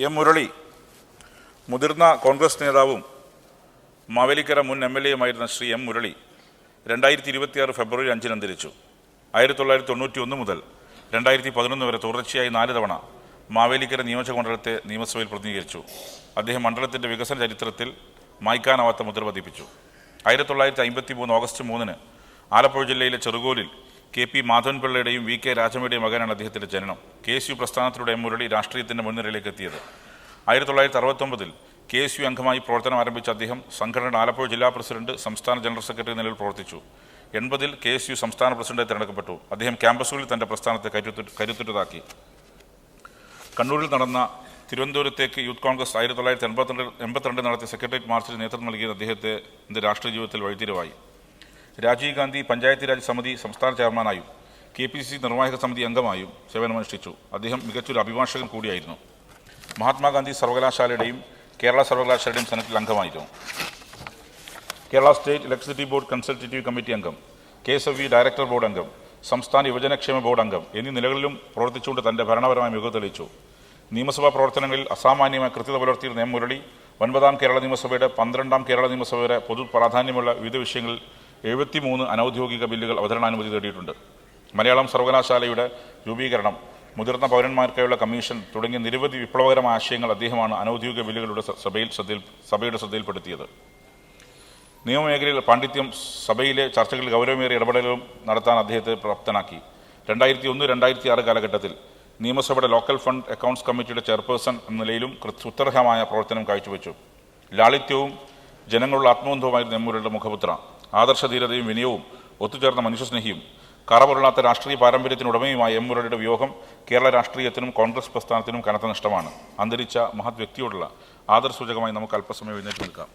M Murali മുതിർന്ന കോൺഗ്രസ് നേതാവും മാവേലിക്കര മുൻ MLA-യുമായിരുന്ന ശ്രീ എം മുരളി 2026 ഫെബ്രുവരി 5-ന് അന്തരിച്ചു. 1991 മുതൽ 2011 വരെ തുടർച്ചയായി 4 തവണ മാവേലിക്കര നിയോജകമണ്ഡലത്തെ നിയമസഭയിൽ പ്രതിനിധീകരിച്ചു. അദ്ദേഹം മണ്ഡലത്തിൻ്റെ വികസന ചരിത്രത്തിൽ മായ്ക്കാനാവാത്ത മുദ്ര പതിപ്പിച്ചു. 1953 ഓഗസ്റ്റ് 3-ന് ആലപ്പുഴ ജില്ലയിലെ ചെറുകോലിൽ KP മാധവൻപിള്ളയുടെയും VK രാജമ്മയുടെയും മകനാണ് അദ്ദേഹത്തിൻ്റെ ജനനം. KSU പ്രസ്ഥാനത്തിലൂടെ എം മുരളി രാഷ്ട്രീയത്തിൻ്റെ മുൻനിരയിലേക്ക് എത്തിയത്. 1969-ൽ KSU അംഗമായി പ്രവർത്തനം ആരംഭിച്ച അദ്ദേഹം സംഘടനയുടെ ആലപ്പുഴ ജില്ലാ പ്രസിഡന്റ്, സംസ്ഥാന ജനറൽ സെക്രട്ടറി നിലയിൽ പ്രവർത്തിച്ചു. 80-ൽ KSU സംസ്ഥാന പ്രസിഡന്റായി തിരഞ്ഞെടുക്കപ്പെട്ടു. അദ്ദേഹം ക്യാമ്പസുകളിൽ തൻ്റെ പ്രസ്ഥാനത്തെ കരുത്തുറ്റതാക്കി. കണ്ണൂരിൽ നടന്ന തിരുവനന്തപുരത്തേക്ക് യൂത്ത് കോൺഗ്രസ് 1982 നടത്തിയ സെക്രട്ടേറിയറ്റ് മാർച്ചിന് നേതൃത്വം നൽകിയത് അദ്ദേഹത്തിൻ്റെ രാഷ്ട്രീയ ജീവിതത്തിൽ വഴിത്തിരിവായി. രാജീവ് ഗാന്ധി പഞ്ചായത്ത് രാജ് സമിതി സംസ്ഥാന ചെയർമാനായും KPCC നിർവാഹക സമിതി അംഗമായും സേവനമനുഷ്ഠിച്ചു. അദ്ദേഹം മികച്ചൊരു അഭിഭാഷകൻ കൂടിയായിരുന്നു. മഹാത്മാഗാന്ധി സർവകലാശാലയുടെയും കേരള സർവകലാശാലയുടെയും സെനറ്റിൽ അംഗമായിരുന്നു. Kerala state electricity board consultative committee അംഗം, KSFB ഡയറക്ടർ ബോർഡ് അംഗം, സംസ്ഥാന യുവജനക്ഷേമ ബോർഡ് അംഗം എന്നീ നിലകളിലും പ്രവർത്തിച്ചുകൊണ്ട് തൻ്റെ ഭരണപരമായ മികവ് തെളിയിച്ചു. നിയമസഭാ പ്രവർത്തനങ്ങളിൽ അസാമാന്യമായ കൃത്യത പുലർത്തിയിരുന്ന എം മുരളി 9ാം കേരള നിയമസഭയുടെ 12ാം കേരള നിയമസഭ വരെ പൊതു പ്രാധാന്യമുള്ള വിവിധ വിഷയങ്ങളിൽ 73 അനൌദ്യോഗിക ബില്ലുകൾ അവതരണാനുമതി നേടിയിട്ടുണ്ട്. മലയാളം സർവകലാശാലയുടെ രൂപീകരണം, മുതിർന്ന പൗരന്മാർക്കായുള്ള കമ്മീഷൻ തുടങ്ങിയ നിരവധി വിപ്ലവകരമായ ആശയങ്ങൾ അദ്ദേഹമാണ് അനൌദ്യോഗിക ബില്ലുകളുടെ സഭയുടെ ശ്രദ്ധയിൽപ്പെടുത്തിയത്. നിയമമേഖലയിൽ പാണ്ഡിത്യം, സഭയിലെ ചർച്ചകളിൽ ഗൗരവമേറിയ ഇടപെടലുകളും നടത്താൻ അദ്ദേഹത്തെ പ്രാപ്തനാക്കി. 2001-2006 കാലഘട്ടത്തിൽ നിയമസഭയുടെ ലോക്കൽ ഫണ്ട് അക്കൗണ്ട്സ് കമ്മിറ്റിയുടെ ചെയർപേഴ്സൺ എന്ന നിലയിലും സുത്യർഹമായ പ്രവർത്തനം കാഴ്ചവെച്ചു. ലാളിത്യവും ജനങ്ങളുടെ ആത്മബന്ധവുമായിരുന്നു എം മുരളിയുടെ മുഖമുദ്ര. ആദർശധീരതയും വിനയവും ഒത്തുചേർന്ന മനുഷ്യസ്നേഹിയും കറപുരളാത്ത രാഷ്ട്രീയ പാരമ്പര്യത്തിനുടമയുമായ എം മുരളിയുടെ വിയോഗം കേരള രാഷ്ട്രീയത്തിനും കോൺഗ്രസ് പ്രസ്ഥാനത്തിനും കനത്ത നഷ്ടമാണ്. അന്തരിച്ച മഹത് വ്യക്തിയോടുള്ള ആദരസൂചകമായി നമുക്ക് അല്പസമയം എഴുന്നേറ്റ് നിൽക്കാം.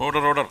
ഓർഡർ.